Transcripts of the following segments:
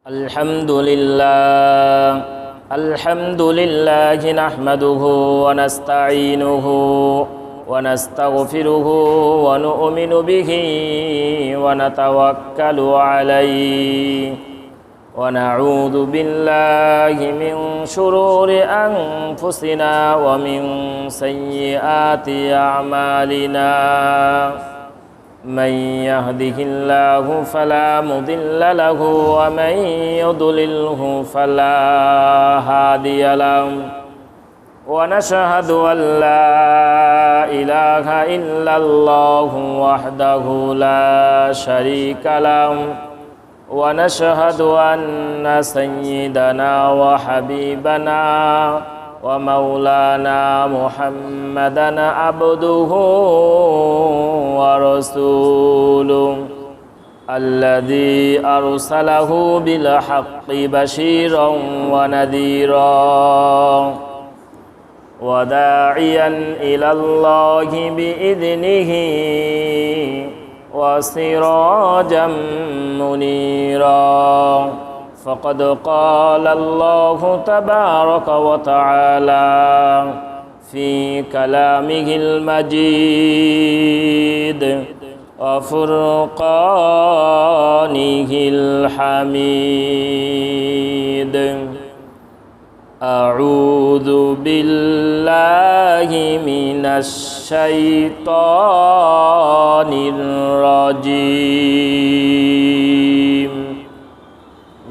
আলহামদুলিল্লাহ নাহমাদুহু ওয়া নাস্তাঈনুহু ওয়া নাস্তাগফিরুহু ওয়া নু'মিনু বিহি ওয়া নাতাওয়াক্কালু আলাইহি ওয়া নাউযু বিল্লাহি মিন শুরুরি আনফুসিনা ওয়া মিন সাইয়্যাতি আ'মালিনা। من يهده الله فلا مضل له ومن يضلله فلا هادي له ونشهد أن لا إله إلا الله وحده لا شريك له ونشهد أن سيدنا وحبيبنا ومولانا محمدا عبده ورسوله الذي أرسله بالحق بشيرا ونذيرا وداعيا إلى الله بإذنه وسراجا منيرا فقد قال الله تبارك وتعالى في كلامه المجيد وفرقانه الحميد. أعوذ بالله من الشيطان الرجيم.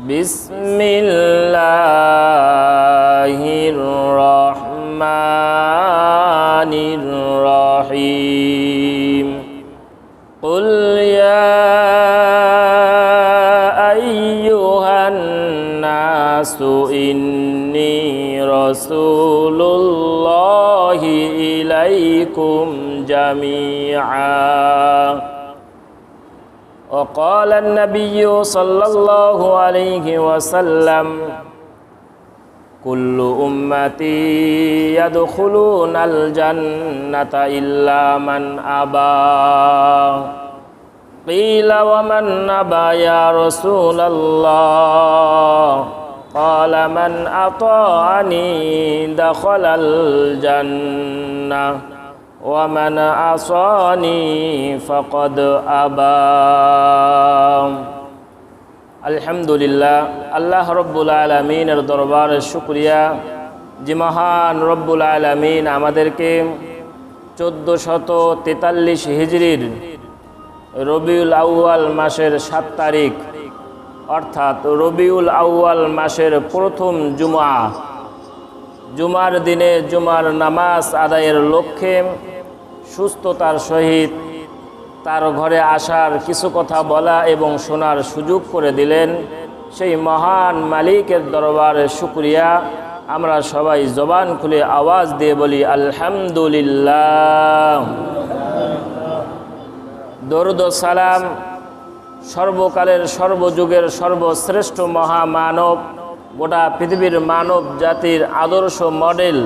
بسم الله الرحمن الرحيم. قل يا أيها الناس إني رسول الله إليكم جميعا. وقال النبي صلى الله عليه وسلم كل أمتي يدخلون الجنة إلا من أبى. قيل ومن أبى يا رسول الله؟ قال من أطاعني دخل الجنة ومن عصاني فقد أبى. আলহামদুলিল্লাহ, আল্লাহ রব্বুল আলামিনের দরবারে শুকরিয়া যে মহান রব্বুল আলামিন আমাদেরকে 1443 হিজরির রবিউল আউয়াল মাসের 7 তারিখ অর্থাৎ রবিউল আউয়াল মাসের প্রথম জুমার দিনে জুমার নামাজ আদায়ের লক্ষ্যে সুস্থতার সহিত তার ঘরে আসার কিছু কথা বলা এবং শোনার সুযোগ করে দিলেন। সেই মহান মালিকের দরবারে শুকরিয়া। আমরা সবাই জবান খুলে আওয়াজ দিয়ে বলি আলহামদুলিল্লাহ। দরুদ ও সালাম সর্বকালের সর্বযুগের সর্বশ্রেষ্ঠ মহামানব, গোটা পৃথিবীর মানব জাতির আদর্শ মডেল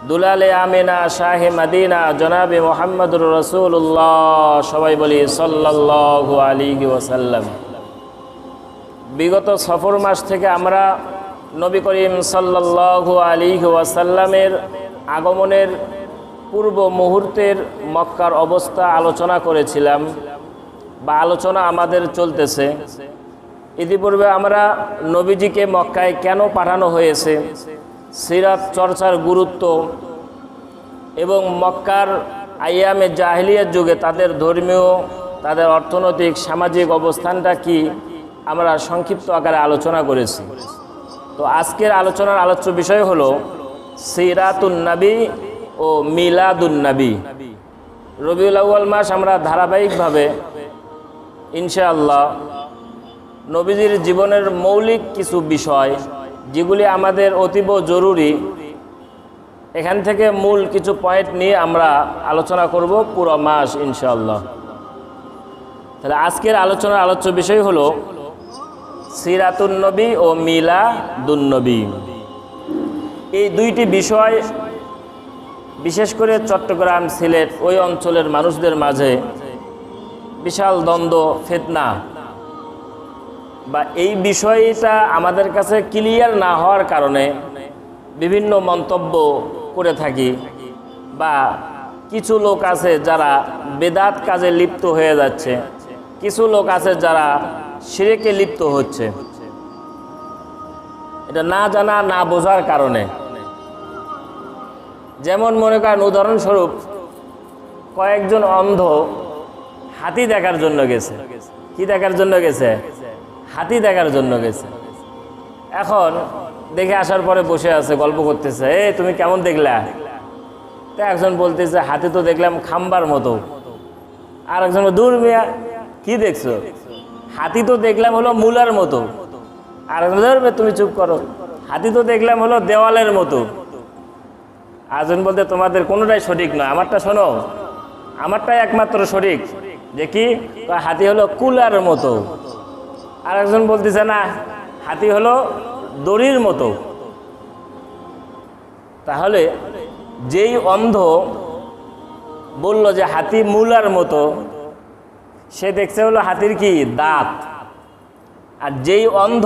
দুলালে আমিনা শাহে মদিনা জনাবে মুহাম্মদুর রাসূলুল্লাহ, সবাই বলি সাল্লাল্লাহু আলাইহি ওয়াসাল্লাম। বিগত সফর মাস থেকে আমরা নবী করিম সাল্লাল্লাহু আলাইহি ওয়াসাল্লামের আগমনের পূর্ব মুহূর্তের মক্কার অবস্থা আলোচনা করেছিলাম বা আলোচনা আমাদের চলতেছে। ইতিপূর্বে আমরা নবীজিকে মক্কায় কেন পাঠানো হয়েছে, সিরাত চর্চার গুরুত্ব এবং মক্কার আইয়ামে জাহিলিয়ার যুগে তাদের ধর্মীয়, তাদের অর্থনৈতিক, সামাজিক অবস্থানটা কি আমরা সংক্ষিপ্ত আকারে আলোচনা করেছি। তো আজকের আলোচনার আলোচ্য বিষয় হলো সিরাতুন নবী ও মিলাদুন নবী। রবিউল আউয়াল মাস আমরা ধারাবাহিকভাবে ইনশাআল্লাহ নবীজির জীবনের মৌলিক কিছু বিষয় যেগুলি আমাদের অতীব জরুরি, এখান থেকে মূল কিছু পয়েন্ট নিয়ে আমরা আলোচনা করব পুরো মাস ইনশাআল্লাহ। তাহলে আজকের আলোচনার আলোচ্য বিষয় হলো সিরাতুন নবী ও মিলাদুন নবী। এই দুইটি বিষয় বিশেষ করে চট্টগ্রাম, সিলেট ওই অঞ্চলের মানুষদের মাঝে বিশাল দ্বন্দ্ব, ফিতনা। বা এই বিষয়টা আমাদের কাছে ক্লিয়ার না হওয়ার কারণে বিভিন্ন মন্তব্য করে থাকি, বা কিছু লোক আছে যারা বেদাত কাজে লিপ্ত হয়ে যাচ্ছে, কিছু লোক আছে যারা শিরকে লিপ্ত হচ্ছে। এটা না জানা না বোঝার কারণে। যেমন মনে করেন উদাহরণস্বরূপ কয়েকজন অন্ধ হাতি দেখার জন্য গেছে। কি দেখার জন্য গেছে? হাতি দেখার জন্য গেছে। এখন দেখে আসার পরে বসে আছে, গল্প করতেছে, তুমি কেমন দেখলা? তো একজন বলতেছে হাতি তো দেখলাম খাম্বার মতো। আর একজন দূর মিয়া, কি দেখছো? হাতি তো দেখলাম হলো মূলার মতো। আর একজন ধরবে, তুমি চুপ করো, হাতি তো দেখলাম হলো দেওয়ালের মতো। আরেকজন বলতে তোমাদের কোনোটাই সঠিক নয়, আমারটা শোনো, আমারটাই একমাত্র সঠিক। যে কি? হাতি হলো কুলার মতো। আর একজন বলতেছে না, হাতি হলো দড়ির মতো। তাহলে যেই অন্ধ বলল যে হাতি মূলার মতো, সে দেখছে হলো হাতির কি দাঁত। আর যেই অন্ধ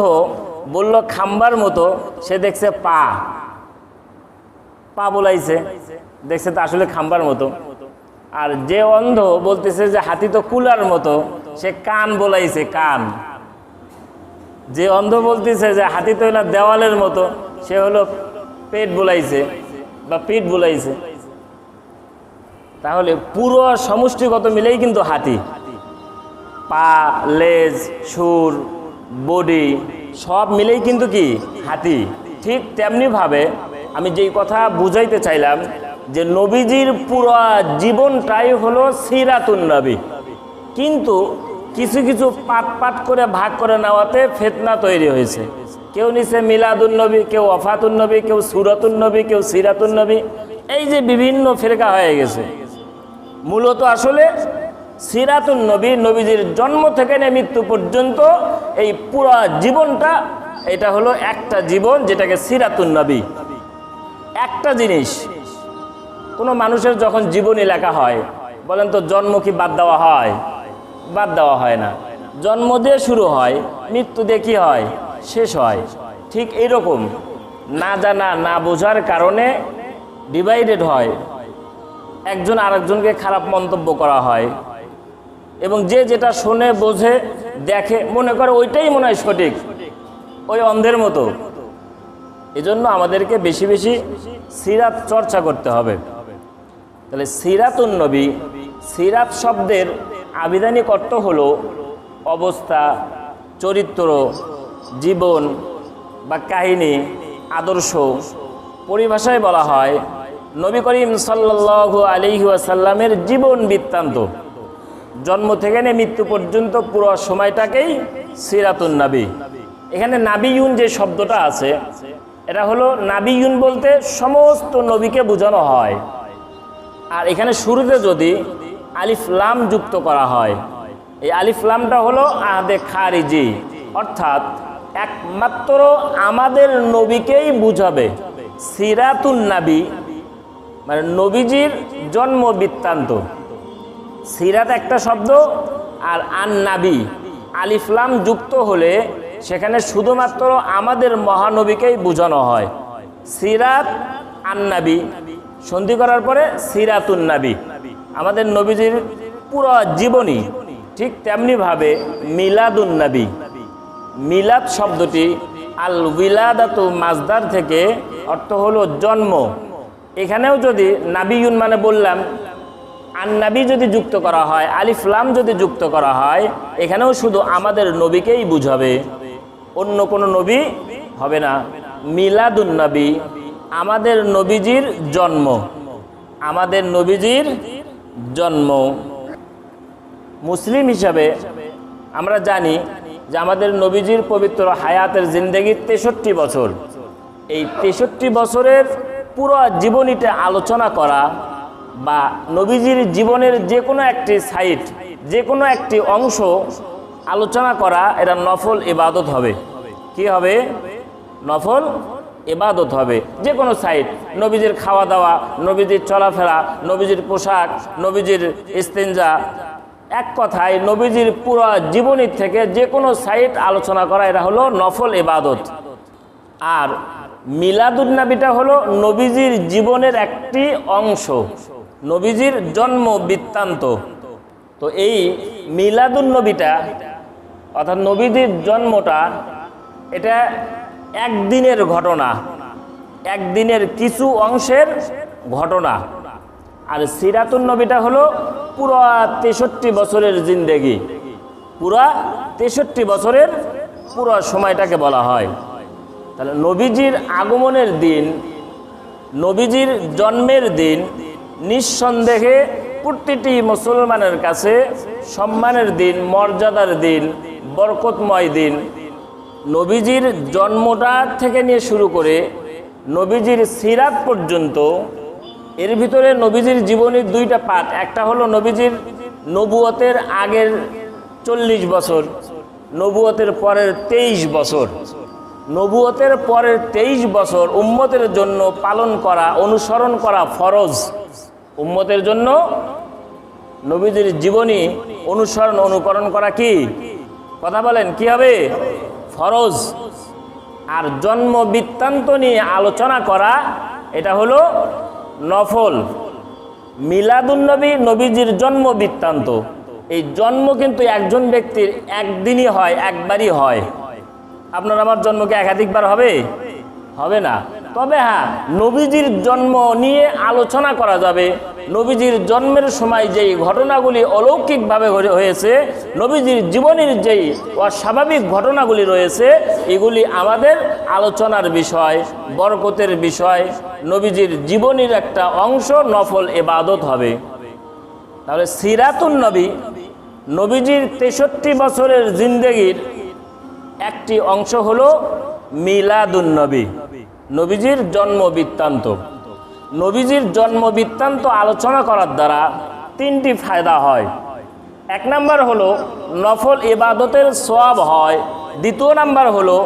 বলল খাম্বার মতো, সে দেখছে পা। পা বলাইছে, দেখছে তো আসলে খাম্বার মতো। আর যে অন্ধ বলতেছে যে হাতি তো কুলার মতো, সে কান বলাইছে, কান। যে অন্ধ বলতেছে যে হাতি তো হলো দেওয়ালের মতো, সে হলো পেট বলাইছে বা পিঠ বলাইছে। তাহলে পুরো সমষ্টিগত মিলেই কিন্তু হাতি। পা, লেজ, সুর, বডি সব মিলেই কিন্তু কি হাতি। ঠিক তেমনিভাবে আমি যেই কথা বুঝাইতে চাইলাম যে নবীজির পুরো জীবনটাই হলো সিরাতুন নবী, কিন্তু কিছু কিছু পাট পাট করে ভাগ করে নেওয়াতে ফিতনা তৈরি হয়েছে। কেউ নিছে মিলাদুন নবী, কেউ ওয়াফাতুন নবী, কেউ সূরাতুন নবী, কেউ সিরাতুন নবী। এই যে বিভিন্ন ফিরকা হয়ে গেছে। মূলত আসলে সিরাতুন নবী, নবীজির জন্ম থেকে নিয়ে মৃত্যু পর্যন্ত এই পুরো জীবনটা, এটা হলো একটা জীবন, যেটাকে সিরাতুন নবী। একটা জিনিস, কোনো মানুষের যখন জীবনী লেখা হয়, বলেন তো জন্ম কি বাদ দেওয়া হয়? বাদ দেওয়া হয় না। জন্ম দিয়ে শুরু হয়, মৃত্যু দিয়ে কি হয়? শেষ হয়। ঠিক এইরকম না জানা না বোঝার কারণে ডিভাইডেড হয়, একজন আরেকজনকে খারাপ মন্তব্য করা হয়, এবং যে যেটা শোনে বোঝে দেখে মনে করে ওইটাই মনে হয় সঠিক, ওই অন্ধের মতো। এজন্য আমাদেরকে বেশি বেশি সিরাত চর্চা করতে হবে। তাহলে সিরাতুন নবী, সিরাত শব্দের আবিধানিক অর্থ হলো অবস্থা, চরিত্র, জীবন বা কাহিনী, আদর্শ। পরিভাষায় বলা হয় নবী করিম সাল্লাল্লাহু আলাইহি ওয়াসাল্লামের জীবন বৃত্তান্ত, জন্ম থেকে নিয়ে মৃত্যু পর্যন্ত পুরো সময়টাকেই সিরাতুন নবী। এখানে নাবিয়ুন যে শব্দটা আছে, এটা হলো নাবিয়ুন বলতে সমস্ত নবীকে বোঝানো হয়। আর এখানে শুরুতে যদি আলিফ লাম যুক্ত করা হয়, এই আলিফ লামটা হলো আহাদে খারিজি, অর্থাৎ একমাত্র আমাদের নবীকেই বুঝাবে। সিরাতুন নবী মানে নবীজির জন্ম বৃত্তান্ত। সিরাত একটা শব্দ, আর আন নাবী আলিফ লাম যুক্ত হলে সেখানে শুধুমাত্র আমাদের মহানবীকেই বোঝানো হয়। সিরাত আন নাবী সন্ধি করার পরে সিরাতুন নবী, আমাদের নবীজির পুরো জীবনী। ঠিক তেমনিভাবে মিলাদুন নবী, মিলাদ শব্দটি আল উইলাদাতু মাজদার থেকে অর্থ হলো জন্ম। এখানেও যদি নাবিয়ুন মানে বললাম, আন নাবী যদি যুক্ত করা হয়, আলিফ লাম যদি যুক্ত করা হয়, এখানেও শুধু আমাদের নবীকেই বুঝাবে, অন্য কোনো নবী হবে না। মিলাদুন নবী আমাদের নবীজির জন্ম, আমাদের নবীজির জন্ম। মুসলিম হিসাবে আমরা জানি যে আমাদের নবীজির পবিত্র হায়াতের জিন্দেগি 63 বছর। এই 63 বছরের পুরো জীবনীতে আলোচনা করা বা নবীজির জীবনের যে কোনো একটি সাইড, যে কোনো একটি অংশ আলোচনা করা, এটা নফল ইবাদত হবে। কি হবে? নফল ইবাদত হবে। যে কোনো সাইড, নবীজির খাওয়া দাওয়া, নবীজির চলাফেরা, নবীজির পোশাক, নবীজির ইস্তেঞ্জা, এক কথায় নবীজির পুরো জীবনী থেকে যে কোনো সাইট আলোচনা করা, এটা হলো নফল ইবাদত। আর মিলাদুন্নবীটা হলো নবীজির জীবনের একটি অংশ, নবীজির জন্ম বৃত্তান্ত। তো এই মিলাদুন্নবীটা অর্থাৎ নবীজির জন্মটা, এটা একদিনের ঘটনা, একদিনের কিছু অংশের ঘটনা। আর সিরাতুন্নবীটা হলো পুরো 63 বছরের জিন্দেগি, পুরা 63 বছরের পুরো সময়টাকে বলা হয়। তাহলে নবীজির আগমনের দিন, নবীজির জন্মের দিন নিঃসন্দেহে প্রতিটি মুসলমানের কাছে সম্মানের দিন, মর্যাদার দিন, বরকতময় দিন। নবীজির জন্মটা থেকে নিয়ে শুরু করে নবীজির সিরাত পর্যন্ত, এর ভিতরে নবীজির জীবনের দুইটা পাঠ। একটা হলো নবীজির নবুয়তের আগের 40 বছর, নবুয়তের পরের 23 বছর। নবুয়তের পরের 23 বছর উম্মতের জন্য পালন করা, অনুসরণ করা ফরজ। উম্মতের জন্য নবীজির জীবনী অনুসরণ অনুকরণ করা কি, কথা বলেন, কি হবে? ফরজ। আর জন্ম বৃত্তান্ত নিয়ে আলোচনা করা, এটা হলো নফল। মিলাদুন্নবী নবীজির জন্ম বৃত্তান্ত। এই জন্ম কিন্তু একজন ব্যক্তির একদিনই হয়, একবারই হয়। আপনার আমার জন্ম কি একাধিকবার হবে? হবে না। তবে হ্যাঁ, নবীজির জন্ম নিয়ে আলোচনা করা যাবে। নবীজির জন্মের সময় যেই ঘটনাগুলি অলৌকিকভাবে হয়েছে, নবীজির জীবনের যেই অস্বাভাবিক ঘটনাগুলি রয়েছে, এগুলি আমাদের আলোচনার বিষয়, বরকতের বিষয়। নবীজির জীবনের একটা অংশ নফল ইবাদত হবে। তাহলে সিরাতুন্নবী নবীজির 63 বছরের জিন্দেগির একটি অংশ হলো মিলাদুন্নবী, নবীজির জন্ম বৃত্তান্ত। নবীজির জন্ম বৃত্তান্ত আলোচনা করার দ্বারা 3টি ফায়দা হয়। 1 নাম্বার হলো নফল ইবাদতের সওয়াব হয়। 2 নাম্বার হলো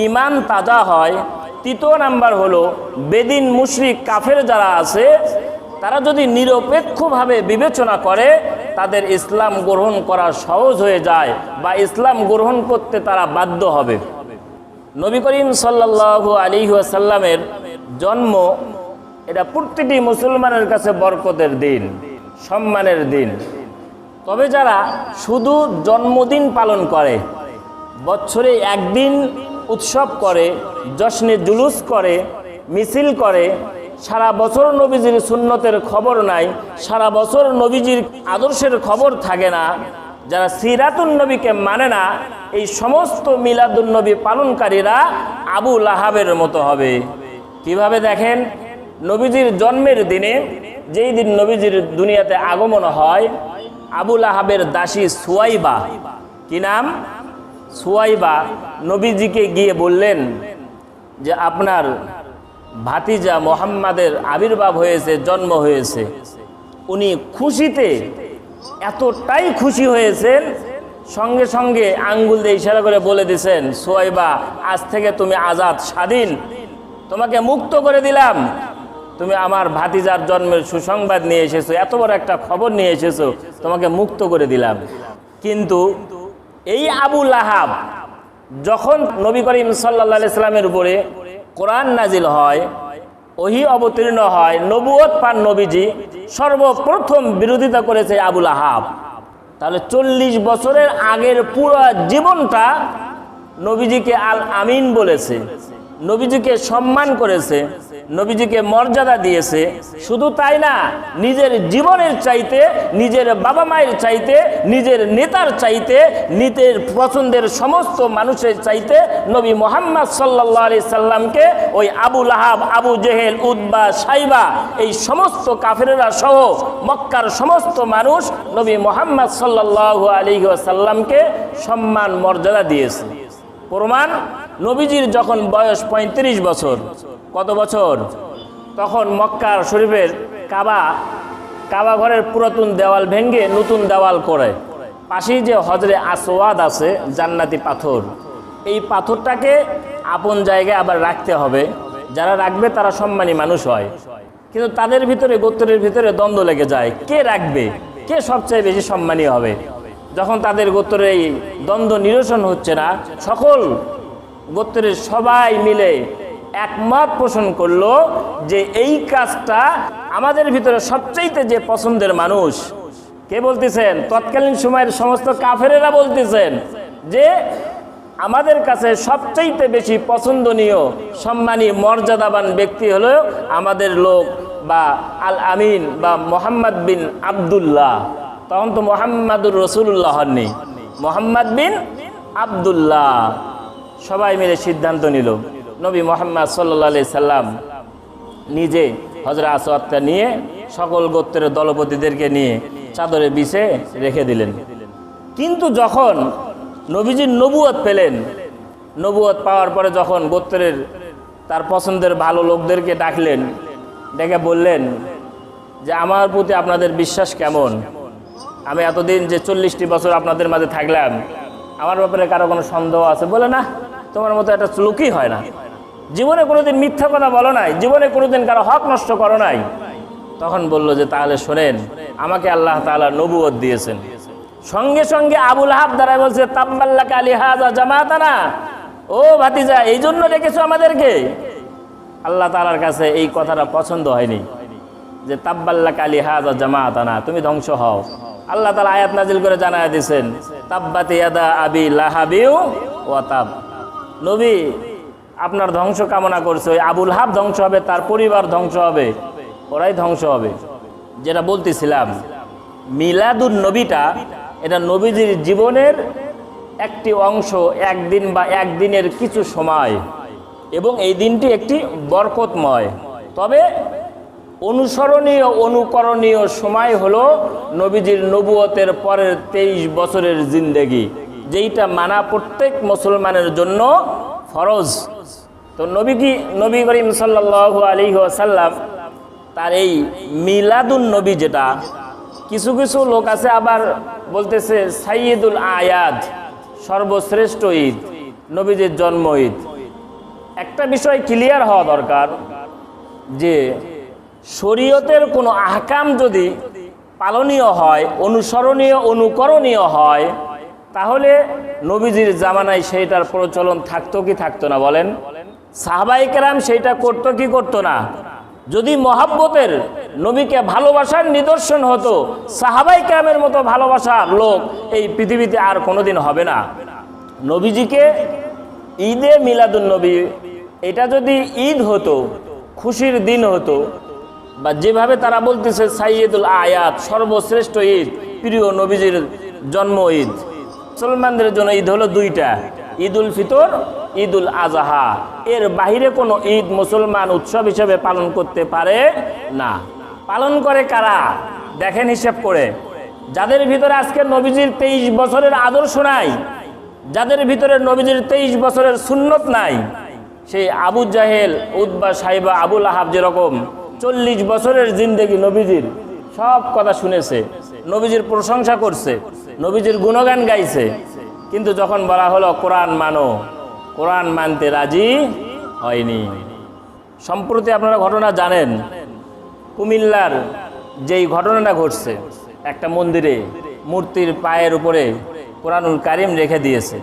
ঈমান তাজা হয়। 3 নাম্বার হলো বেদিন মুশরিক কাফের যারা আছে, তারা যদি নিরপেক্ষভাবে বিবেচনা করে, তাদের ইসলাম গ্রহণ করা সহজ হয়ে যায় বা ইসলাম গ্রহণ করতে তারা বাধ্য হবে। নবী করিম সাল্লাল্লাহু আলাইহি ওয়াসাল্লামের জন্ম, এটা প্রতিটি মুসলমানের কাছে বরকতের দিন, সম্মানের দিন। তবে যারা শুধু জন্মদিন পালন করে, বছরে একদিন উৎসব করে, জশ্নে জুলুস করে, মিছিল করে, সারা বছর নবীজির সুন্নতের খবর নাই, সারা বছর নবীজির আদর্শের খবর থাকে না, যারা সিরাতুন্নবীকে মানে না, এই সমস্ত মিলাদুন্নবী পালনকারীরা আবু লাহাবের মতো হবে। কিভাবে দেখেন, নবীজির জন্মের দিনে, যেই দিন নবীজির দুনিয়াতে আগমন হয়, আবু লাহাবের দাসী সুয়াইবা, কি নাম? সুয়াইবা নবীজিকে গিয়ে বললেন যে আপনার ভাতিজা মোহাম্মদের আবির্ভাব হয়েছে, জন্ম হয়েছে। উনি খুশিতে এতটাই খুশি হয়েছেন, সঙ্গে সঙ্গে আঙ্গুল দিয়ে ইশারা করে বলে দিয়েছেন, সুয়াইবা, আজ থেকে তুমি আজাদ, স্বাধীন, তোমাকে মুক্ত করে দিলাম। তুমি আমার ভাতিজার জন্মের সুসংবাদ নিয়ে এসেছো, এত বড় একটা খবর নিয়ে এসেছো, তোমাকে মুক্ত করে দিলাম। কিন্তু এই আবু লাহাব, যখন নবী করিম সাল্লাল্লাহু আলাইহি সাল্লামের উপরে কোরআন নাজিল হয়, ওহী অবতীর্ণ হয়, নবুয়ত পান নবীজি, সর্বপ্রথম বিরোধিতা করেছে আবু লাহাব। তাহলে 40 বছরের আগের পুরো জীবনটা নবীজিকে আল আমিন বলেছে, নবীজিকে সম্মান করেছে, নবীজিকে মর্যাদা দিয়েছে। শুধু তাই না, নিজের জীবনের চাইতে, নিজের বাবা মায়ের চাইতে, নিজের নেতার চাইতে, নিজের পছন্দের সমস্ত মানুষের চাইতে নবী মুহাম্মদ সাল্লাল্লাহু আলাইহি সাল্লামকে ওই আবু লাহাব, আবু জেহেল, উতবা, সাইবা, এই সমস্ত কাফেররা সহ মক্কার সমস্ত মানুষ নবী মুহাম্মদ সাল্লাল্লাহু আলাইহি ওয়াসাল্লামকে সম্মান মর্যাদা দিয়েছে। প্রমাণ, নবীজির যখন বয়স 35 বছর, কত বছর? তখন মক্কার শরীফের কাবা ঘরের পুরাতন দেওয়াল ভেঙে নতুন দেওয়াল করে, পাশেই যে হজরে আসওয়াদ আছে, জান্নাতি পাথর, এই পাথরটাকে আপন জায়গায় আবার রাখতে হবে। যারা রাখবে তারা সম্মানী মানুষ হয়। কিন্তু তাদের ভিতরে, গোত্রের ভিতরে দ্বন্দ্ব লেগে যায়, কে রাখবে, কে সবচেয়ে বেশি সম্মানী হবে। যখন তাদের গোত্রের এই দ্বন্দ্ব নিরসন হচ্ছে না, সকল গোত্রের সবাই মিলে একমত পোষণ করলো যে এই কাজটা আমাদের ভিতরে সবচাইতে যে পছন্দের মানুষ, কে বলতেছেন? তৎকালীন সময়ের সমস্ত কাফেরেরা বলতেছেন যে আমাদের কাছে সবচাইতে বেশি পছন্দনীয় সম্মানী মর্যাদাবান ব্যক্তি হলো আমাদের লোক বা আল আমিন বা মোহাম্মদ বিন আবদুল্লাহ। তখন তো মোহাম্মদুর রসুল্লাহ হননি, মোহাম্মদ বিন আবদুল্লাহ। সবাই মিলে সিদ্ধান্ত নিল নবী মোহাম্মদ সাল্লাল্লাহু আলাইহি সাল্লাম নিজে হযরত আসওয়াদকে নিয়ে সকল গোত্রের দলপতিদেরকে নিয়ে চাদরে বিছে রেখে দিলেন। কিন্তু যখন নবীজির নবুয়ত পেলেন, নবুয়ত পাওয়ার পরে যখন গোত্রের তার পছন্দের ভালো লোকদেরকে ডাকলেন, ডেকে বললেন যে আমার প্রতি আপনাদের বিশ্বাস কেমন? আমি এতদিন যে 40টি বছর আপনাদের মাঝে থাকলাম, আমার ব্যাপারে কারো কোনো সন্দেহ আছে? বলে না, তোমার মতো একটা লোকই হয় না, জীবনে কোনোদিন মিথ্যা কথা বলো নাই, জীবনে কোনোদিন কারো হক নষ্ট করো নাই। তখন বলল যে তাহলে শোনেন, আমাকে আল্লাহ তাআলা নবুয়ত দিয়েছেন। সঙ্গে সঙ্গে আবুল আহাব দ্বারা বলছে তাব্বাল্লাকা লিহাযা জামাতানা, ও ভাতিজা এই জন্য ডেকেছো আমাদেরকে? আল্লাহ তাআলার কাছে এই কথাটা পছন্দ হয়নি যে তাব্বাল্লাকা লিহাযা জামাতানা, তুমি ধ্বংস হও। আল্লাহ তাআলা আয়াত নাজিল করে জানায় দিয়েছেন তাব্বাত ইয়াদা আবি লাহাবিউ ওয়া তাব, নবী আপনার ধ্বংস কামনা করছে, ওই আবুল আহাব ধ্বংস হবে, তার পরিবার ধ্বংস হবে, ওরাই ধ্বংস হবে। যেটা বলতেছিলাম, মিলাদুন নবীটা এটা নবীজির জীবনের একটি অংশ, একদিন বা একদিনের কিছু সময়, এবং এই দিনটি একটি বরকতময়। তবে অনুসরণীয় অনুকরণীয় সময় হলো নবীজির নবুয়তের পরের 23 বছরের জিন্দেগি, যেইটা মানা প্রত্যেক মুসলমানের জন্য ফরজ। তো নবী করিম সাল্লাল্লাহু আলাইহি ওয়াসাল্লাম তার এই মিলাদুন নবী, যেটা কিছু কিছু লোক আছে আবার বলতেছে সাইয়্যিদুল আয়াদ, সর্বশ্রেষ্ঠ ঈদ, নবীজির জন্ম ঈদ। একটা বিষয় ক্লিয়ার হওয়া দরকার যে শরীয়তের কোনো আহকাম যদি পালনীয় হয়, অনুসরণীয় অনুকরণীয় হয়, তাহলে নবীজির জামানায় সেইটার প্রচলন থাকতো কি থাকতো না? বলেন। সাহাবায়ে কেরাম সেইটা করতো কি করতো না? যদি মহাব্বতের নবীকে ভালোবাসার নিদর্শন হতো, সাহাবায়ে কেরামের মতো ভালোবাসার লোক এই পৃথিবীতে আর কোনোদিন হবে না। নবীজিকে ঈদে মিলাদুন নবী এটা যদি ঈদ হতো, খুশির দিন হতো, বা যেভাবে তারা বলতেছে সাইয়্যিদুল আয়াত, সর্বশ্রেষ্ঠ ঈদ, প্রিয় নবীজির জন্ম ঈদ। মুসলমানদের জন্য ঈদ হলো দুইটা, ঈদুল ফিতর, ঈদুল আজহা। এর বাহিরে কোনো ঈদ মুসলমান উৎসব হিসেবে পালন করতে পারে না। পালন করে কারা? দেখেন হিসেব করে, যাদের ভিতরে আজকে নবীজির 23 বছরের আদর্শ নাই, যাদের ভিতরে নবীজির 23 বছরের সুন্নত নাই, সেই আবু জাহেল, উতবা, সাইবা, আবুল আহাব যেরকম 40 বছরের জিন্দেগি নবীজির সব কথা শুনেছে, নবীজির প্রশংসা করছে, নবীজির গুণগান গাইছে, কিন্তু যখন বলা হলো কোরআন মানো, কোরআন মানতে রাজি হয়নি। সম্প্রতি আপনারা ঘটনা জানেন, কুমিল্লার যেই ঘটনাটা ঘটছে, একটা মন্দিরে মূর্তির পায়ের উপরে কোরআনুল কারিম রেখে দিয়েছে।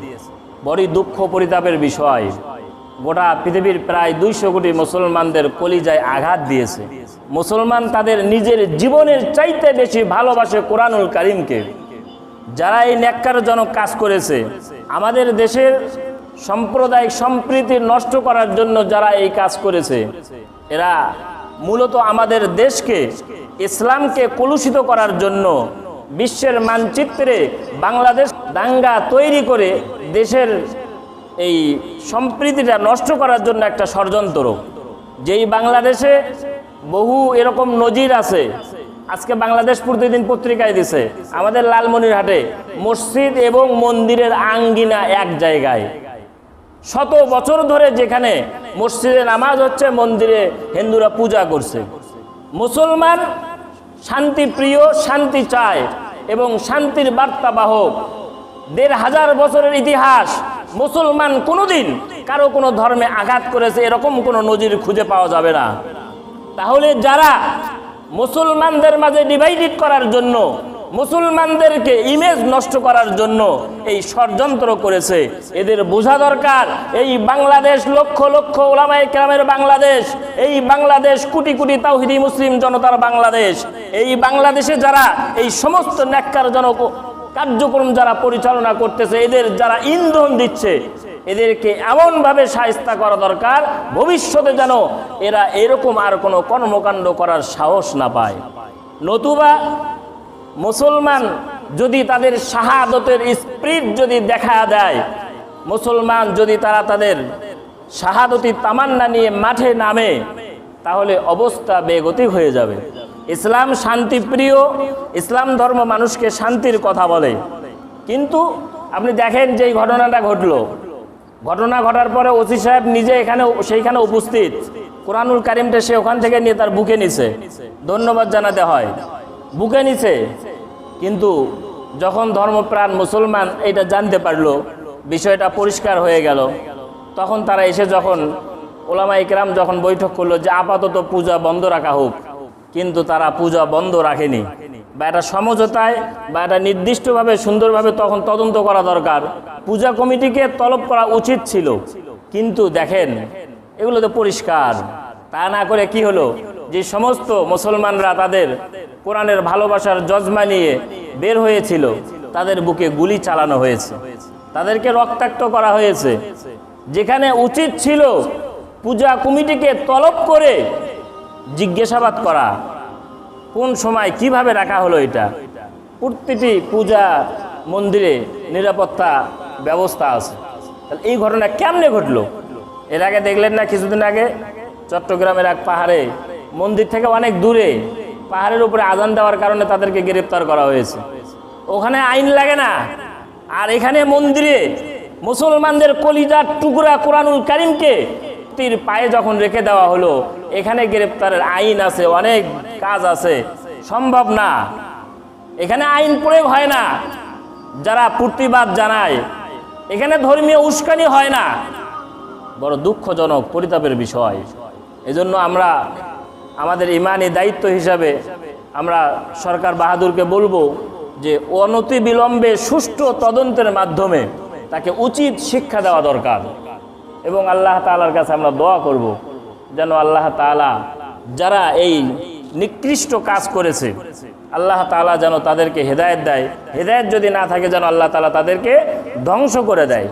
বড়ই দুঃখ পরিতাপের বিষয়, গোটা পৃথিবীর প্রায় 200 কোটি মুসলমানদের কলিজায় আঘাত দিয়েছে। মুসলমান তাদের নিজের জীবনের চাইতে বেশি ভালোবাসে কোরআনুল কারিমকে। যারা এই ন্যাক্কারজনক কাজ করেছে, আমাদের দেশের সাম্প্রদায়িক সম্প্রীতি নষ্ট করার জন্য যারা এই কাজ করেছে, এরা মূলত আমাদের দেশকে, ইসলামকে কলুষিত করার জন্য বিশ্বের মানচিত্রে বাংলাদেশ দাঙ্গা তৈরি করে দেশের এই সম্প্রীতিটা নষ্ট করার জন্য একটা ষড়যন্ত্র। যেই বাংলাদেশে বহু এরকম নজির আছে। আজকে বাংলাদেশ প্রতিদিন পত্রিকায় দিছে, আমাদের লালমনিরহাটে মসজিদ এবং মন্দিরের আঙ্গিনা এক জায়গায়, 100 বছর ধরে যেখানে মসজিদে নামাজ হচ্ছে, মন্দিরে হিন্দুরা পূজা করছে। মুসলমান শান্তিপ্রিয়, শান্তি চায় এবং শান্তির বার্তা বাহক। 1500 বছরের ইতিহাস, মুসলমান কোনোদিন কারো কোনো ধর্মে আঘাত করেছে এরকম কোনো নজির খুঁজে পাওয়া যাবে না। তাহলে যারা মুসলমানদের মাঝে ডিভাইডেড করার জন্য মুসলমানদেরকে ইমেজ নষ্ট করার জন্য এই ষড়যন্ত্র করেছে। এদের বোঝা দরকার, এই বাংলাদেশ লক্ষ লক্ষ উলামায়ে কেরামের বাংলাদেশ, এই বাংলাদেশ কোটি কোটি তাওহীদি মুসলিম জনতার বাংলাদেশ। এই বাংলাদেশে যারা এই সমস্ত ন্যাক্কারজনক কার্যক্রম যারা পরিচালনা করতেছে, এদের যারা ইন্ধন দিচ্ছে, এদেরকে এমনভাবে শায়েস্তা করা দরকার ভবিষ্যতে যেন এরা এরকম আর কোনো কর্মকাণ্ড করার সাহস না পায়। নতুবা মুসলমান যদি তাদের শাহাদতের স্পিরিট যদি দেখা দেয়, মুসলমান যদি তারা তাদের শাহাদতি তামান্না নিয়ে মাঠে নামে, তাহলে অবস্থা বেগতিক হয়ে যাবে। ইসলাম শান্তিপ্রিয়, ইসলাম ধর্ম মানুষকে শান্তির কথা বলে। কিন্তু আপনি দেখেন যে এই ঘটনাটা ঘটলো, ঘটনা ঘটার পরে ওসি সাহেব নিজে সেইখানে উপস্থিত, কোরআনুল কারিমটা সে ওখান থেকে নিয়ে তার বুকে নিছে, ধন্যবাদ জানাতে হয়, বুকে নিছে। কিন্তু যখন ধর্মপ্রাণ মুসলমান এটা জানতে পারলো, বিষয়টা পরিষ্কার হয়ে গেল, তখন তারা এসে যখন ওলামায়ে কেরাম যখন বৈঠক করলো যে আপাতত পূজা বন্ধ রাখা হোক, কিন্তু তারা পূজা বন্ধ রাখেনি, বা এটা সমঝোতায় বা এটা নির্দিষ্টভাবে সুন্দরভাবে তখন তদন্ত করা দরকার, পূজা কমিটিকে তলব করা উচিত ছিল। কিন্তু দেখেন এগুলো তো পরিষ্কার, তা না করে কি হলো, যে সমস্ত মুসলমানরা তাদের কোরআনের ভালোবাসার জজমা নিয়ে বের হয়েছিল, তাদের বুকে গুলি চালানো হয়েছে, তাদেরকে রক্তাক্ত করা হয়েছে। যেখানে উচিত ছিল পূজা কমিটিকে তলব করে জিজ্ঞাসাবাদ করা, কোন সময় কিভাবে রাখা হলো, এটা প্রতিটি পূজা মন্দিরে নিরাপত্তা ব্যবস্থা আছে। তাহলে এই ঘটনা কেমনে ঘটলো? এর আগে দেখলেন না কিছুদিন আগে চট্টগ্রামের এক পাহাড়ে, মন্দির থেকে অনেক দূরে পাহাড়ের উপরে আজান দেওয়ার কারণে তাদেরকে গ্রেফতার করা হয়েছে। ওখানে আইন লাগে না, আর এখানে মন্দিরে মুসলমানদের কলিজার টুকরা কোরআনুল কারিমকে তীর পায়ে যখন রেখে দেওয়া হলো, এখানে গ্রেফতারের আইন আছে, অনেক কাজ আছে, সম্ভব না। এখানে আইন প্রয়োগ হয় না, যারা প্রতিবাদ জানায় এখানে ধর্মীয় উস্কানি হয় না। বড় দুঃখজনক পরিতাপের বিষয়। এজন্য আমরা আমাদের ইমানি দায়িত্ব হিসাবে আমরা সরকার বাহাদুরকে বলবো যে অনতি বিলম্বে সুষ্ঠু তদন্তের মাধ্যমে তাকে উচিত শিক্ষা দেওয়া দরকার। এবং আল্লাহ তাআলার কাছে আমরা দোয়া করব যেন আল্লাহ তাআলা যারা এই নিকৃষ্ট কাজ করেছে, আল্লাহ তাআলা যেন তাদেরকে হেদায়েত দেয়। হেদায়েত যদি না থাকে যেন আল্লাহ তাআলা তাদেরকে ধ্বংস করে দেয়।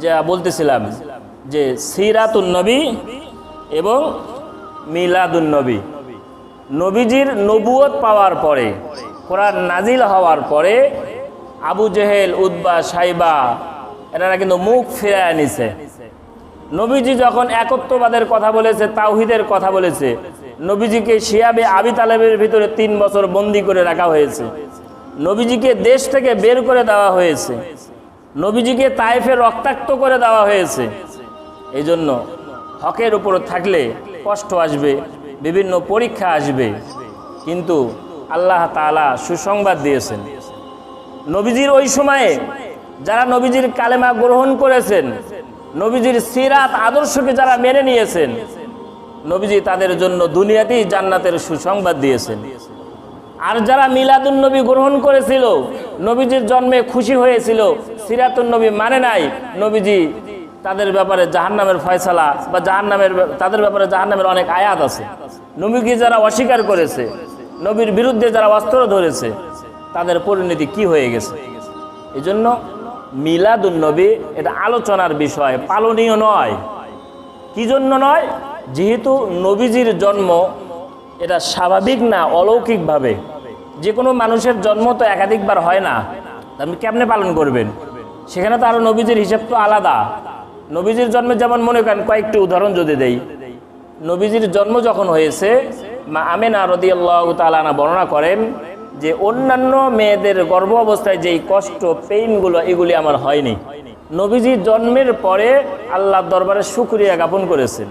যা বলতেছিলাম যে সিরাতুন নবী এবং মিলাদুন নবী, নবীজির নবুয়ত পাওয়ার পরে, কোরআন নাজিল হওয়ার পরে আবু জেহেল, উতবা, সাইবা এনারা কিন্তু মুখ ফিরায় নিছে। নবীজি যখন একত্ববাদের কথা বলেছে, তাওহীদের কথা বলেছে, নবীজিকে শিয়াবে আবি তালেবের ভিতরে 3 বছর বন্দি করে রাখা হয়েছে, নবীজিকে দেশ থেকে বের করে দেওয়া হয়েছে, নবীজিকে তায়েফে রক্তাক্ত করে দেওয়া হয়েছে। এই জন্য হকের উপর থাকলে কষ্ট আসবে, বিভিন্ন পরীক্ষা আসবে, কিন্তু আল্লাহ তাআলা সুসংবাদ দিয়েছেন। নবীজির ওই সময়ে যারা নবীজির কালেমা গ্রহণ করেছেন, নবীজির সিরাত আদর্শকে যারা মেনে নিয়েছেন, নবীজি তাদের জন্য দুনিয়াতেই জান্নাতের সুসংবাদ দিয়েছেন। আর যারা মিলাদুন নবী গ্রহণ করেছিল, নবীজির জন্মে খুশি হয়েছিল, সিরাতুন নবী মানে নাই, নবীজি তাদের ব্যাপারে জাহান্নামের ফয়সালা বা তাদের ব্যাপারে জাহান্নামের অনেক আয়াত আছে। নবীকে যারা অস্বীকার করেছে, নবীর বিরুদ্ধে যারা অস্ত্র ধরেছে, তাদের পরিণতি কি হয়ে গেছে। এই জন্য মিলাদুন নবী এটা আলোচনার বিষয়, পালনীয় নয়। কি জন্য নয়? যেহেতু নবীজির জন্ম এটা স্বাভাবিক না, অলৌকিকভাবে। যে কোনো মানুষের জন্ম তো একাধিকবার হয় না, আপনি কেমনে পালন করবেন? সেখানে তো আরো নবীজির হিসাব তো আলাদা। নবীজির জন্মে যেমন মনে করেন, কয়েকটি উদাহরণ যদি দেই, নবীজির জন্ম যখন হয়েছে, মা আমিনা রাদিয়াল্লাহু তাআলা আনহা বর্ণনা করেন যে অন্যান্য মেয়েদের গর্ভ অবস্থায় যেই কষ্ট, পেইনগুলো, এগুলি আমার হয়নি। নবীজির জন্মের পরে আল্লাহর দরবারে শুকরিয়া জ্ঞাপন করেছেন।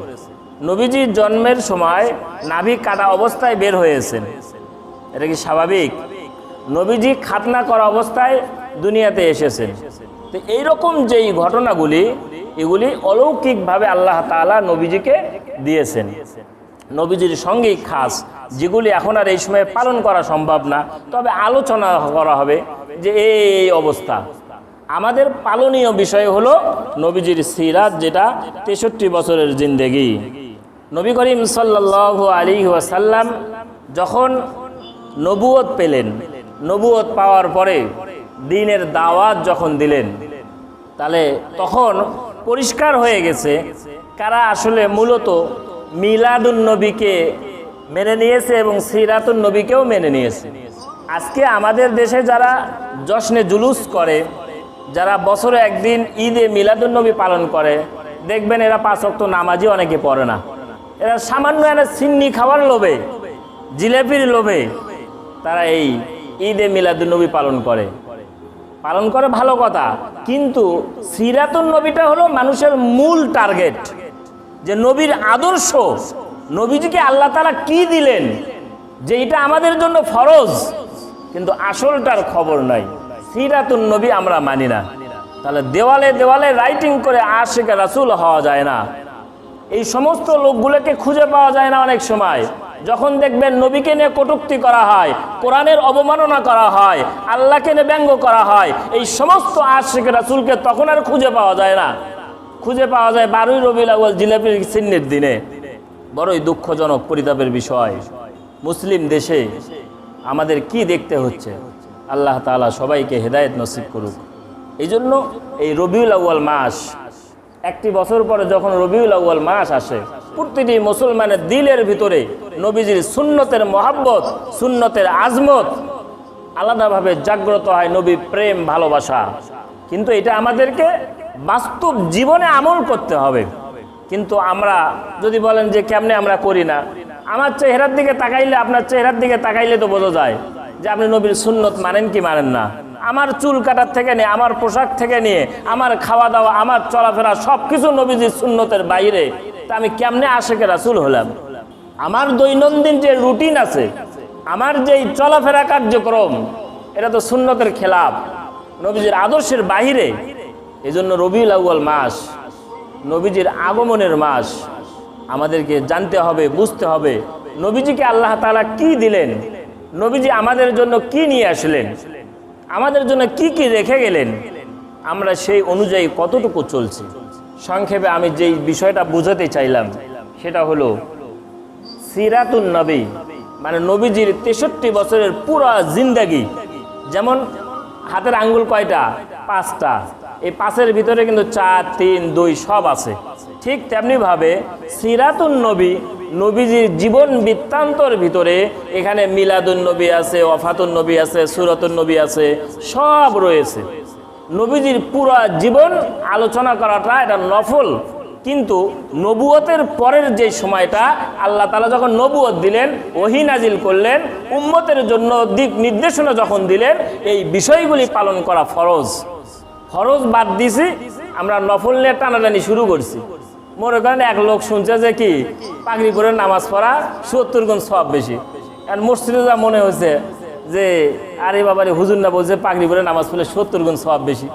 নবীজির জন্মের সময় নাভি কাটা অবস্থায় বের হয়েছেন, এটা কি স্বাভাবিক? নবীজি খাতনা করা অবস্থায় দুনিয়াতে এসেছেন। তো এইরকম যেই ঘটনাগুলি, এগুলি অলৌকিকভাবে আল্লাহ তাআলা নবীজিকে দিয়েছেন। নবীজির সঙ্গেই খাস যেগুলি এখন আর এই সময়ে পালন করা সম্ভব না, তবে আলোচনা করা হবে যে এই অবস্থা। আমাদের পালনীয় বিষয় হলো নবীজির সিরাত, যেটা 63 বছরের জিন্দেগি। নবী করিম সাল্লাল্লাহু আলাইহি ওয়াসাল্লাম যখন নবুয়ত পেলেন, নবুয়ত পাওয়ার পরে দ্বীনের দাওয়াত যখন দিলেন, তাহলে তখন পরিষ্কার হয়ে গেছে কারা আসলে মূলত মিলাদুন নবীকে মেনে নিয়েছে এবং সিরাতুন নবীকেও মেনে নিয়েছে। আজকে আমাদের দেশে যারা জশ্নে জুলুস করে, যারা বছরে একদিন ঈদে মিলাদুন নবী পালন করে, দেখবেন এরা 5 ওয়াক্ত নামাজই অনেকে পড়ে না। এরা সামান্য একটা সিন্নি খাওয়ার লোভে, জিলেপির লোভে তারা এই ঈদে মিলাদুন নবী পালন করে ভালো কথা, কিন্তু সিরাতুন নবীটা হলো মানুষের মূল টার্গেট, যে নবীর আদর্শ, নবীজিকে আল্লাহ তাআলা কি দিলেন, যে এটা আমাদের জন্য ফরজ, কিন্তু আসলটার খবর নাই। সিরাতুন নবী আমরা মানি না, তাহলে দেওয়ালে দেওয়ালে রাইটিং করে আশিকে রাসূল হওয়া যায় না। এই সমস্ত লোকগুলোকে খুঁজে পাওয়া যায় না অনেক সময়। যখন দেখবেন নবীকে নিয়ে কটূক্তি করা হয়, কোরআনের অবমাননা করা হয়, আল্লাহকে নিয়ে ব্যঙ্গ করা হয়, এই সমস্ত আশিকে রাসূলকে তখন আর খুঁজে পাওয়া যায় না। খুঁজে পাওয়া যায় 12ই রবিউল আউয়াল জিলাপির সিন্নির দিনে। বড়ই দুঃখজনক, পরিতাপের বিষয়। মুসলিম দেশে আমাদের কি দেখতে হচ্ছে, আল্লাহ তাআলা সবাইকে হেদায়েত নসিব করুক। এই জন্য এই রবিউল আউয়াল মাস, একটি বছর পরে যখন রবিউল আউয়াল মাস আসে, প্রতিটি মুসলমানের দিলের ভিতরে নবীজির সুন্নতের মহাব্বত, সুন্নতের আজমত আলাদাভাবে জাগ্রত হয়, নবী প্রেম, ভালোবাসা। কিন্তু এটা আমাদেরকে বাস্তব জীবনে আমল করতে হবে। কিন্তু আমরা যদি বলেন যে কেমনে আমরা করি না, আমার চেহারার দিকে তাকাইলে, আপনার চেহারার দিকে তাকাইলে তো বোঝা যায় যে আপনি নবীর সুন্নত মানেন কি মানেন না। আমার চুল কাটার থেকে নিয়ে, আমার পোশাক থেকে নিয়ে, আমার খাওয়া দাওয়া, আমার চলাফেরা সব কিছু নবীজির সুন্নতের বাইরে, তা আমি কেমনে আশিকে রাসূল হলাম? আমার দৈনন্দিন যে রুটিন আছে, আমার যেই চলাফেরা কার্যক্রম, এটা তো সুন্নতের খেলাফ, নবীজির আদর্শের বাহিরে। এই জন্য রবিউল আউয়াল মাস, নবীজির আগমনের মাস। আমাদেরকে জানতে হবে, বুঝতে হবে নবীজিকে আল্লাহ তাআলা কি দিলেন, নবীজি আমাদের জন্য কি নিয়ে আসলেন, আমাদের জন্য কি কি রেখে গেলেন, আমরা সেই অনুযায়ী কতটুকু চলছি। সংক্ষেপে আমি যেই বিষয়টা বুঝাতে চাইলাম সেটা হলো সিরাতুন নবী, মানে নবীজির 63 বছরের পুরো জিন্দেগি। যেমন হাতের আঙ্গুল কয়টা? 5টা। এই 5-এর ভিতরে কিন্তু 4, 3, 2 সব আছে। ঠিক তেমনিভাবে সিরাতুন নবী, নবীজির জীবন বৃত্তান্তর ভিতরে এখানে মিলাদুন নবী আছে, ওয়াফাতুন নবী আছে, সূরাতুন নবী আছে, সব রয়েছে। নবীজির পুরো জীবন আলোচনা করাটা এটা নফল, কিন্তু নবুয়তের পরের যে সময়টা আল্লাহ তাআলা যখন নবুয়ত দিলেন, ওহী নাজিল করলেন, উম্মতের জন্য দিক নির্দেশনা যখন দিলেন, এই বিষয়গুলি পালন করা ফরজ। ফরজ বাদ দিছি, আমরা নফল নিয়ে টানাটানি শুরু করছি। মনে করেন এক লোক শুনছে যে কি পাগড়ি পরে নামাজ পড়া 70 গুণ সওয়াব বেশি, আর মসজিদে যা মনে হয়েছে যে আরে বাবারে হুজুর না বলছে পাগড়ি পরে নামাজ পড়লে 70 গুণ সওয়াব বেশি।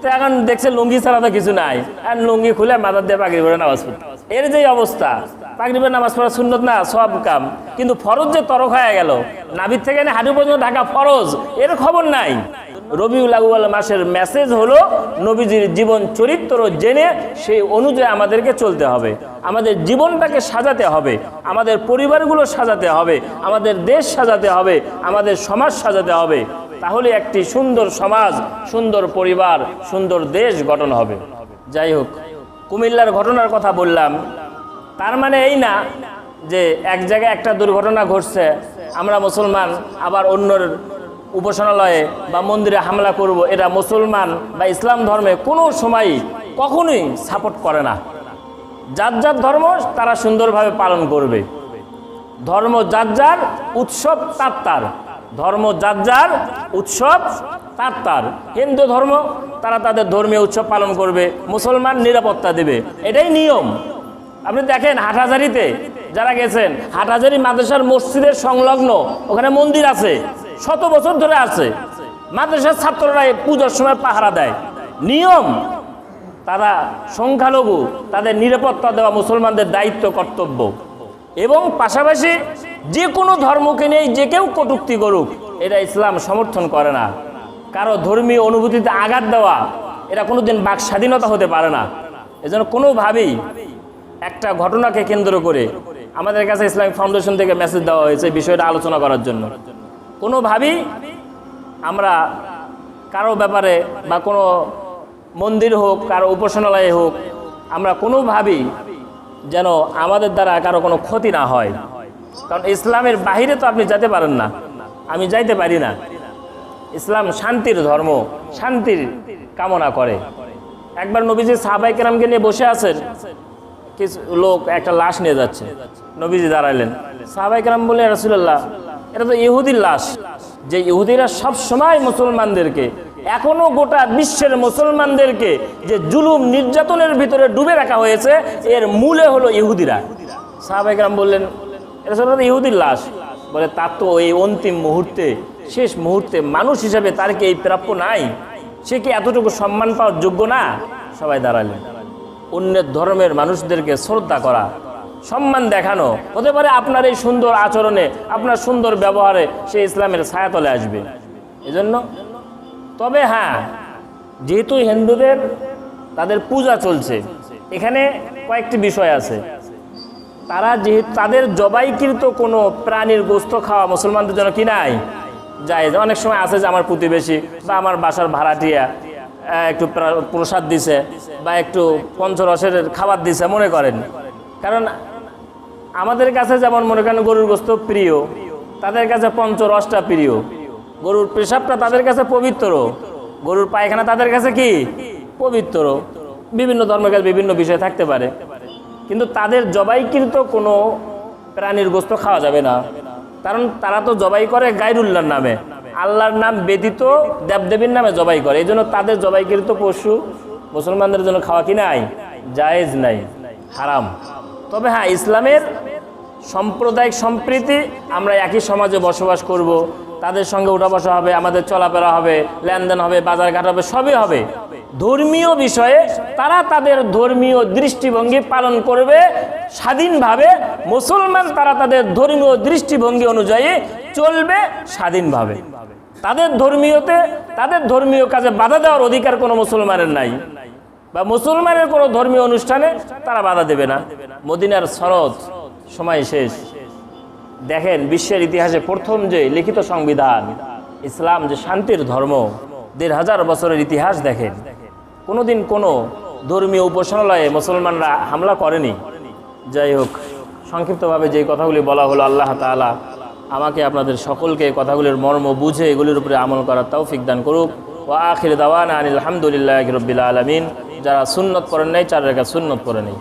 তো এখন দেখছে লুঙ্গি ছাড়া তো কিছু নাই, আর লুঙ্গি খুলে মাথা দিয়ে পাগড়ি পরে নামাজ পড়ে। এর যে অবস্থা, পাগড়ি পরে নামাজ পড়া সুন্নত না, সওয়াব কাম, কিন্তু ফরজ যে তরক হয়ে গেল, নাভির থেকে হাঁটু পর্যন্ত ঢাকা ফরজ, এর খবর নাই। রবিউল আউয়াল মাসের মেসেজ হলো নবীজির জীবন চরিত্র জেনে সেই অনুযায়ী আমাদেরকে চলতে হবে, আমাদের জীবনটাকে সাজাতে হবে, আমাদের পরিবারগুলো সাজাতে হবে, আমাদের দেশ সাজাতে হবে, আমাদের সমাজ সাজাতে হবে। তাহলে একটি সুন্দর সমাজ, সুন্দর পরিবার, সুন্দর দেশ গঠন হবে। যাই হোক, কুমিল্লার ঘটনার কথা বললাম, তার মানে এই না যে এক জায়গায় একটা দুর্ঘটনা ঘটছে আমরা মুসলমান আবার অন্যর উপাসনালয়ে বা মন্দিরে হামলা করব, এটা মুসলমান বা ইসলাম ধর্মে কোনো সময় কখনোই সাপোর্ট করে না। যার যার ধর্ম তারা সুন্দরভাবে পালন করবে, ধর্ম যার যার, উৎসব তার তার, ধর্ম যার যার, উৎসব তার তার। হিন্দু ধর্ম, তারা তাদের ধর্মীয় উৎসব পালন করবে, মুসলমান নিরাপত্তা দেবে, এটাই নিয়ম। আপনি দেখেন হাটহাজারীতে যারা গেছেন, হাটহাজারী মাদ্রাসার মসজিদের সংলগ্ন ওখানে মন্দির আছে, 100 বছর ধরে আছে। মাদ্রাসার ছাত্ররা পূজার সময় পাহারা দেয়, নিয়ম। তারা সংখ্যালঘু, তাদের নিরাপত্তা দেওয়া মুসলমানদের দায়িত্ব, কর্তব্য। এবং পাশাপাশি যে কোনো ধর্মকে নিয়ে যে কেউ কটূক্তি করুক, এটা ইসলাম সমর্থন করে না। কারো ধর্মীয় অনুভূতিতে আঘাত দেওয়া, এটা কোনোদিন বাক স্বাধীনতা হতে পারে না। এজন্য কোনোভাবেই একটা ঘটনাকে কেন্দ্র করে আমাদের কাছে ইসলামিক ফাউন্ডেশন থেকে মেসেজ দেওয়া হয়েছে বিষয়টা আলোচনা করার জন্য। কোনোভাবেই আমরা কারো ব্যাপারে বা কোনো মন্দির হোক, কারো উপাসনালয়ে হোক, আমরা কোনোভাবেই যেন আমাদের দ্বারা কারো কোনো ক্ষতি না হয়। কারণ ইসলামের বাহিরে তো আপনি যেতে পারেন না, আমি যাইতে পারি না। ইসলাম শান্তির ধর্ম, শান্তির কামনা করে। একবার নবীজি সাহাবায়ে কেরামকে নিয়ে বসে আছেন, কিছু লোক একটা লাশ নিয়ে যাচ্ছে, নবীজি দাঁড়ালেন। সাহাবায়ে কেরাম বললেন, রাসূলুল্লাহ, এটা তো ইহুদির লাশ। যে ইহুদিরা সব সময় মুসলমানদেরকে, এখনো গোটা বিশ্বের মুসলমানদেরকে যে জুলুম নির্যাতনের ভিতরে ডুবে রাখা হয়েছে, এর মূলে হলো ইহুদিরা। সাহাবায়ে কেরাম বললেন, এটা তো ইহুদির লাশ। বলে, তার তো এই অন্তিম মুহূর্তে, শেষ মুহূর্তে মানুষ হিসাবে তার কি এই প্রাপ্য নাই? সে কি এতটুকু সম্মান পাওয়ার যোগ্য না? সবাই দাঁড়ালেন। অন্যের ধর্মের মানুষদেরকে শ্রদ্ধা করা, সম্মান দেখানো, হতে পারে আপনার এই সুন্দর আচরণে, আপনার সুন্দর ব্যবহারে সে ইসলামের ছায়াতলে আসবে। এজন্য তবে হ্যাঁ, যেহেতু হিন্দুদের তাদের পূজা চলছে, এখানে কয়েকটি বিষয় আছে। তারা যেহেতু তাদের জবাইকৃত কোনো প্রাণীর গোস্ত খাওয়া মুসলমানদের জন্য কি নাই যায়। অনেক সময় আছে যে আমার প্রতিবেশী বা আমার বাসার ভাড়াটিয়া একটু প্রসাদ দিছে বা একটু পঞ্চরসের খাবার দিছে মনে করেন। কারণ আমাদের কাছে যেমন মনে করেন গরুর গোস্ত প্রিয়, তাদের কাছে পঞ্চরসটা প্রিয়। গরুর পেশাবটা তাদের কাছে পবিত্র, গরুর পায়খানা তাদের কাছে কি পবিত্র। বিভিন্ন ধর্মের কাছে বিভিন্ন বিষয় থাকতে পারে, কিন্তু তাদের জবাইকৃত কোনো প্রাণীর গোস্ত খাওয়া যাবে না। কারণ তারা তো জবাই করে গায়রুল্লাহর নামে, আল্লাহর নাম ব্যতীত দেবদেবীর নামে জবাই করে। এই জন্য তাদের জবাইকৃত পশু মুসলমানদের জন্য খাওয়া কি নাই, জায়েজ নাই, হারাম। তবে হ্যাঁ, ইসলামের সাম্প্রদায়িক সম্প্রীতি, আমরা একই সমাজে বসবাস করব, তাদের সঙ্গে উঠা বসা হবে, আমাদের চলাফেরা হবে, লেনদেন হবে, বাজারঘাট হবে, সবই হবে। ধর্মীয় বিষয়ে তারা তাদের ধর্মীয় দৃষ্টিভঙ্গি পালন করবে স্বাধীনভাবে। মুসলমান তারা তাদের ধর্মীয় দৃষ্টিভঙ্গি অনুযায়ী চলবে স্বাধীনভাবে। তাদের ধর্মীয়তে, তাদের ধর্মীয় কাজে বাধা দেওয়ার অধিকার কোনো মুসলমানের নাই, বা মুসলমানের কোনো ধর্মীয় অনুষ্ঠানে তারা বাধা দেবে না। মদিনার শরৎ সময় শেষ। দেখেন, বিশ্বের ইতিহাসে প্রথম যে লিখিত সংবিধান, ইসলাম যে শান্তির ধর্ম, ১৫০০ বছরের ইতিহাস দেখেন, কোনোদিন কোনো ধর্মীয় উপাসনালয়ে মুসলমানরা হামলা করেনি। যাই হোক, সংক্ষিপ্তভাবে যে কথাগুলি বলা হলো, আল্লাহ তাআলা আমাকে আপনাদের সকলকে কথাগুলির মর্ম বুঝে এগুলির উপরে আমল করার তৌফিক দান করুক। ওয়া আখির দাওয়ানা আনিল হামদুলিল্লাহি রাব্বিল আলামিন। যারা সুন্নত পড়েন নাই, 4 রাকাত সুন্নত পড়ে নেই।